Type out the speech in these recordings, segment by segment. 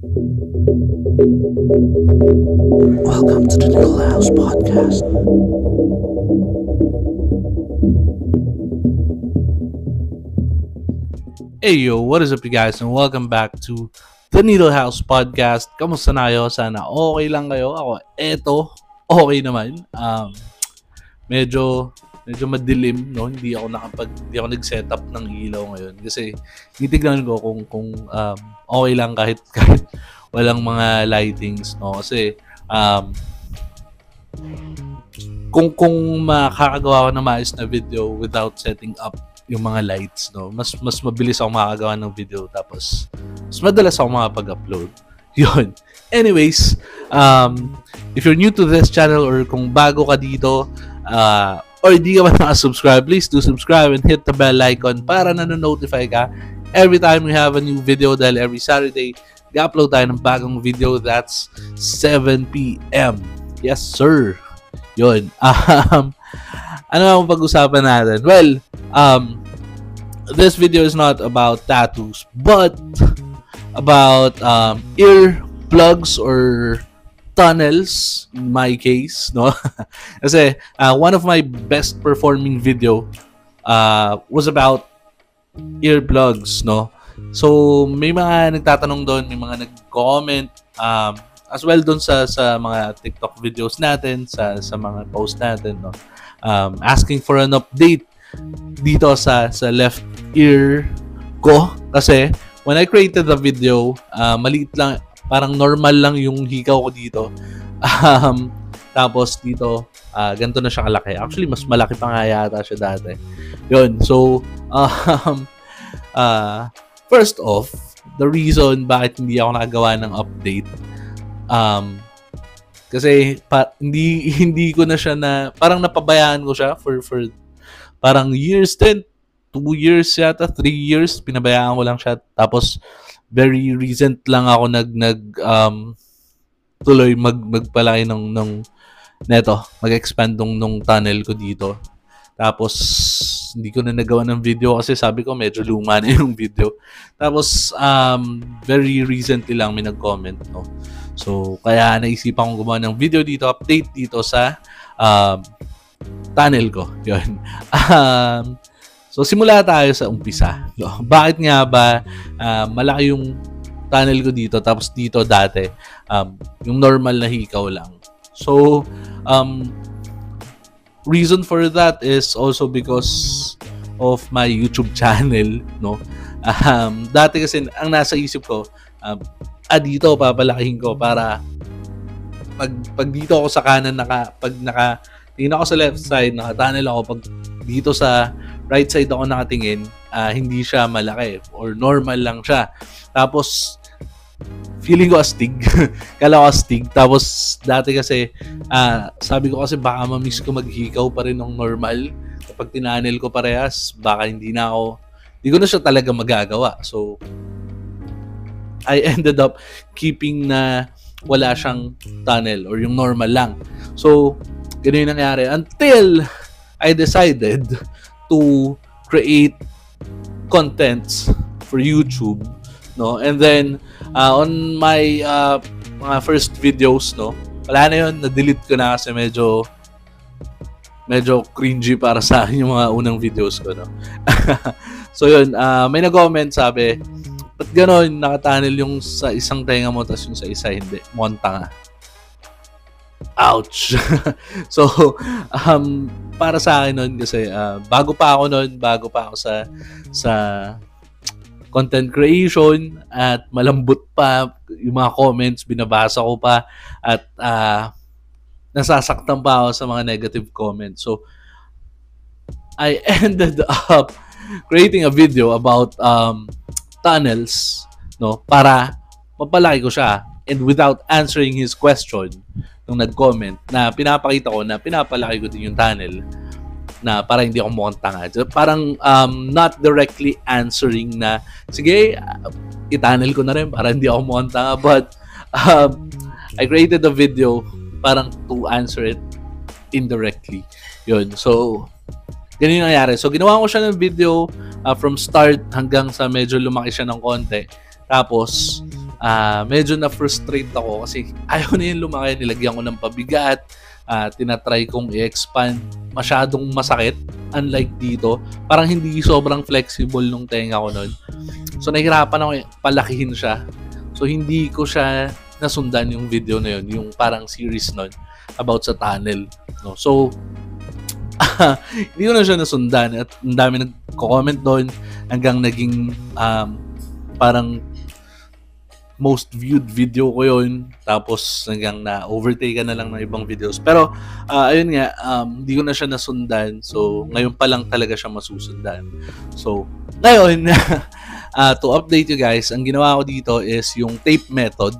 Welcome to the Little House Podcast. Hey yo, what is up you guys and welcome back to the Needle House Podcast. Kamusta na kayo? Sana okay lang kayo. Ako, okay naman. Medyo madilim, no? Hindi ako nag-set up ng ilaw ngayon kasi titignan ko kung okay lang kahit walang mga lightings, no? Kasi kung makakagawa ko na maayos na video without setting up yung mga lights, no, mas mabilis ako makakagawa ng video, tapos mas madalas ako makapag-upload. Yun. Anyways, if you're new to this channel or kung bago ka dito, or hindi ka ba nakasubscribe, please do subscribe and hit the bell icon para nanonotify ka every time we have a new video, dahil every Saturday i-upload tayo ng bagong video. That's 7 p.m. Yes, sir. Yun. Ano ang pag-usapan natin? Well, this video is not about tattoos, but about ear plugs or tunnels, in my case, no? Kasi one of my best performing video was about earplugs, no? So may mga nagtatanong doon, may mga nag-comment as well doon sa mga TikTok videos natin, sa mga post natin, no? Asking for an update dito sa left ear ko, kasi when I created the video, maliit lang, parang normal lang yung hikaw ko dito. Tapos dito, ganito na siya kalaki. Actually, mas malaki pa nga yata siya dati. Yun. So, first off, the reason bakit hindi ako nakagawa ng update, kasi hindi ko na siya parang napabayaan ko siya for parang years din. 2 years yata, 3 years, pinabayaan ko lang siya. Tapos, very recent lang ako tuloy magpalaki mag-expand nung tunnel ko dito. Tapos, hindi ko na nagawa ng video kasi sabi ko medyo luma na yung video. Tapos, very recently lang may nag-comment, no? So, kaya naisipan kong gumawa ng video dito, update dito sa tunnel ko. Yun. So, simula tayo sa umpisa. Bakit nga ba malaki yung tunnel ko dito, tapos dito dati yung normal na hikaw lang? So, reason for that is also because of my YouTube channel, no? Dati kasi ang nasa isip ko, dito papalakihin ko para pag dito ako sa kanan tingin ako sa left side, naka-tunnel ako, pag dito sa right side ako nakatingin, hindi siya malaki or normal lang siya. Tapos feeling ko astig. Kala ko astig. Tapos dati kasi sabi ko kasi baka ma-miss ko maghikaw pa rin ng normal. Kapag tinanel ko parehas, baka hindi ko na siya talaga magagawa. So I ended up keeping na wala siyang tunnel or yung normal lang. So ganun yung nangyari until I decided to create contents for YouTube, no? And then on my mga first videos, no, wala na yun, na-delete ko na kasi medyo cringy para sa akin yung mga unang videos ko, no? So yun, may nag-comment, sabi, ba't gano'n, nakatunnel yung sa isang tenga mo tapos yung sa isa hindi, monta nga. Ouch. So para sa akin noon, kasi bago pa ako sa content creation, at malambot pa yung mga comments, binabasa ko pa, at nasasaktan pa ako sa mga negative comments. So I ended up creating a video about tunnels, no, para mapalaki ko siya, and without answering his question nung nag-comment, na pinapakita ko na pinapalaki ko din yung tunnel na para hindi ako mukhang tanga. Parang not directly answering na, sige, i-tunnel ko na rin para hindi ako mukhang tanga. But I created a video parang to answer it indirectly. Yun. So, ganun yung nangyari. So, ginawa ko siya ng video from start hanggang sa medyo lumaki siya ng konti. Tapos, medyo na-frustrate ako kasi ayaw na yung lumaki. Nilagyan ko ng pabigat, tinatry kong i-expand. Masyadong masakit. Unlike dito, parang hindi sobrang flexible nung tenga ko nun. So, nahihirapan ako palakihin siya. So, hindi ko siya nasundan yung video na yun, yung parang series nun about sa tunnel. No? So, hindi ko na siya nasundan at ang dami nagko-comment doon hanggang naging parang most viewed video ko yun, tapos hanggang na-overtake na lang ng ibang videos. Pero, ayun nga, hindi ko na siya nasundan. So, ngayon pa lang talaga siya masusundan. So, ngayon, to update you guys, ang ginawa ko dito is yung tape method.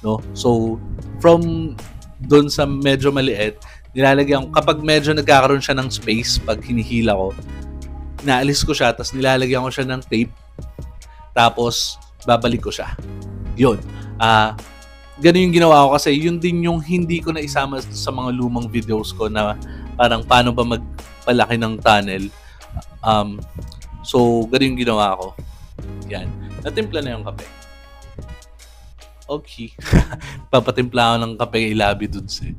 No? So, from doon sa medyo maliit, nilalagyan ko, kapag medyo nagkakaroon siya ng space, pag hinihila ko, inaalis ko siya, tapos nilalagyan ko siya ng tape, tapos babalik ko siya. Yun. Ganun yung ginawa ko kasi yun din yung hindi ko na isama sa mga lumang videos ko na parang paano ba magpalaki ng tunnel. So, ganun yung ginawa ko. Yan. Natimpla na yung kape. Okay. Papatimpla ako ng kape kay Labi Dudes eh.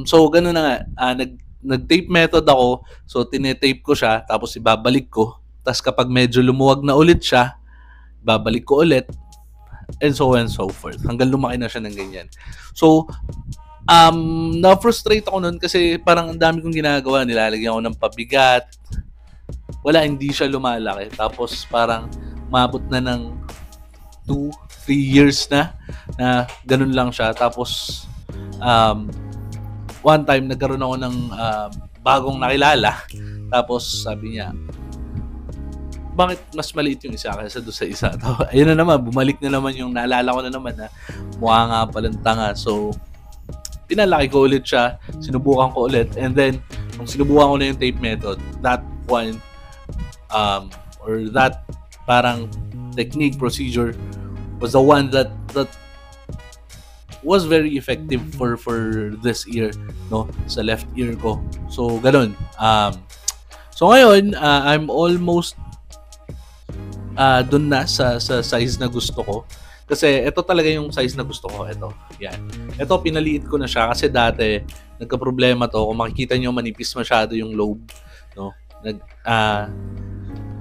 So, ganun na nga. Nag-tape method ako. So, tinetape ko siya. Tapos, ibabalik ko. Tapos, kapag medyo lumuwag na ulit siya, babalik ko ulit. And so on and so forth. Hanggang lumaki na siya ng ganyan. So, na-frustrate ako nun kasi parang ang dami kong ginagawa. Nilalagyan ko ng pabigat. Wala, hindi siya lumalaki. Tapos, parang maabot na ng 2-3 years na ganun lang siya. Tapos, one time, nagkaroon ako ng bagong nakilala. Tapos, sabi niya, bakit mas maliit yung isa kaysa doon sa isa? Ayun na naman, bumalik na naman yung naalala ko na naman na mukha nga palang tanga. So, pinalaki ko ulit siya, sinubukan ko ulit, and then, nung sinubukan ko na yung tape method, that one, or that parang technique, procedure, was the one that was very effective for this ear, no? Sa left ear ko. So, ganun. So, ngayon, I'm almost dun na sa size na gusto ko. Kasi ito talaga yung size na gusto ko. Ito. Yan. Ito, pinaliit ko na siya kasi dati nagka-problema to. Kung makikita nyo, manipis masyado yung lobe. No?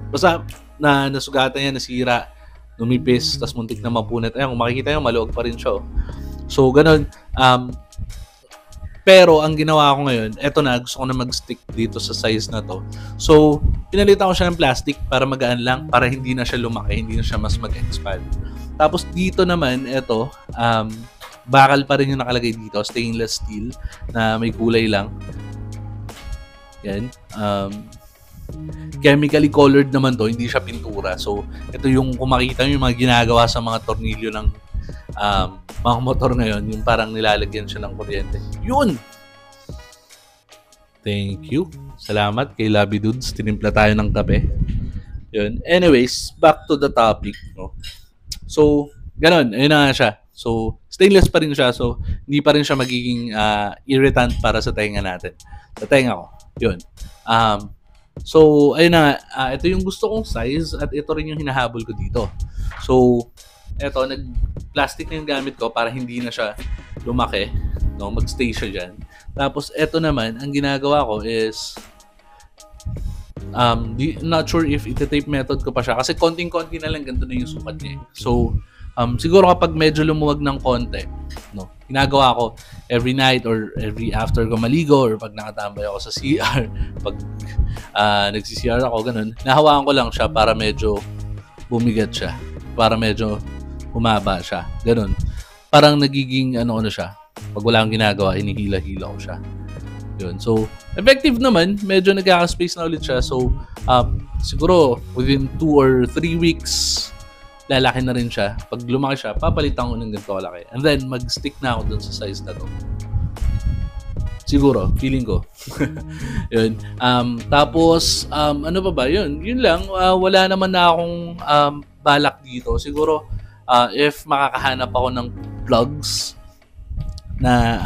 Basta nasugatan niya, nasira, numipis, tas muntik na mapunit. Ayan, kung makikita nyo, maluwag pa rin siya. So, ganun. Pero, ang ginawa ko ngayon, eto na, gusto ko na mag-stick dito sa size na to. So, pinalitan ko siya ng plastic para magaan lang, para hindi na siya lumaki, hindi na siya mas mag-expand. Tapos, dito naman, eto, bakal pa rin yung nakalagay dito, stainless steel, na may kulay lang. Yan. Chemically colored naman to, hindi siya pintura. So, ito yung, kung makita nyo, yung mga ginagawa sa mga tornilyo ng mga motor ngayon, yung parang nilalagyan siya ng kuryente. Yun! Thank you. Salamat kay Labi Dudes. Tinimpla tayo ng kape. Yun. Anyways, back to the topic. No? So, ganun. Ayun na nga siya. So, stainless pa rin siya. So, hindi pa rin siya magiging irritant para sa tenga natin. Sa tenga ko. Yun. So, ayun na nga. Ito yung gusto kong size at ito rin yung hinahabol ko dito. So, eto, nag-plastic na yung gamit ko para hindi na siya lumaki, no? Mag-stay siya dyan. Tapos, eto naman, ang ginagawa ko is, not sure if iti-tape method ko pa siya kasi konting-konti na lang, ganito na yung sukat niya. So, siguro kapag medyo lumuwag ng konti, no? Ginagawa ko every night or every after ko maligo or pag nakatambay ako sa CR, pag nagsi-CR ako, ganun, nahawaan ko lang siya para medyo bumigat siya. Para medyo humaba siya. Ganun. Parang nagiging ano siya. Pag wala akong ginagawa, hinihila-hila ko siya. Yun. So, effective naman. Medyo nagkaka-space na ulit siya. So, siguro within 2 or 3 weeks, lalaki na rin siya. Pag lumaki siya, papalitan ko ng ganito kalaki. And then, mag-stick na ako dun sa size na to. Siguro, feeling ko. Yun. Tapos, ano pa ba? Yun lang. Wala naman na akong balak dito. Siguro, if makakahanap ako ng plugs na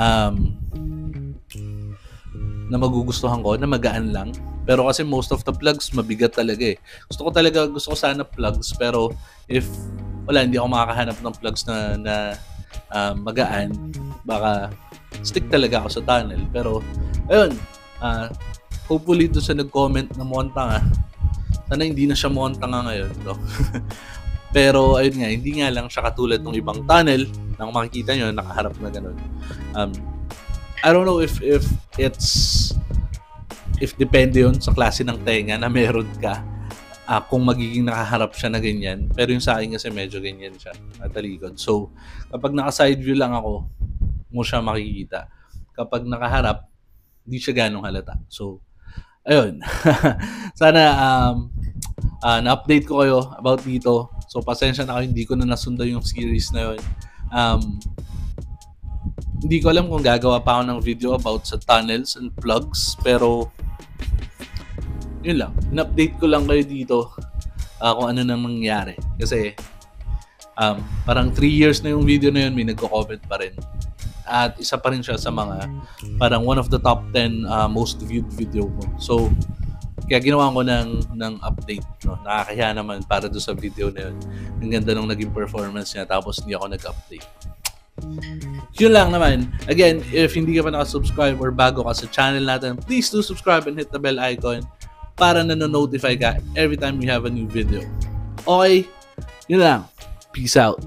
magugustuhan ko, na magaan lang. Pero kasi most of the plugs, mabigat talaga eh. Gusto ko sana plugs, pero if wala, hindi ako makakahanap ng plugs na magaan. Baka stick talaga ako sa tunnel. Pero, ayun, hopefully doon sa nag-comment na mukhang tanga, sana hindi na siya mukhang tanga ngayon, no? Pero, ayun nga, hindi nga lang siya katulad ng ibang tunnel na makikita nyo, nakaharap na ganun. I don't know if depende yun sa klase ng tenga na meron ka, kung magiging nakaharap siya na ganyan. Pero yung sa akin kasi medyo ganyan siya, natalikod. So, kapag naka-side view lang ako, mo siya makikita. Kapag nakaharap, hindi siya ganong halata. So, ayun. Sana na-update ko kayo about dito. So, pasensya na kayo, hindi ko na nasundan yung series na yun. Hindi ko alam kung gagawa pa ako ng video about sa tunnels and plugs, pero yun lang. In-update ko lang kayo dito kung ano nang nangyari. Kasi parang 3 years na yung video na yun, may nagko-comment pa rin. At isa pa rin siya sa mga parang one of the top 10 most viewed video ko. So, kaya ginawa ko ng update. No? Nakakahiya naman para doon sa video na yun. Ang ganda nung naging performance niya, tapos hindi ako nag-update. Yun lang naman. Again, if hindi ka pa nakasubscribe or bago ka sa channel natin, please do subscribe and hit the bell icon para na-notify ka every time we have a new video. Okay? Yun lang. Peace out.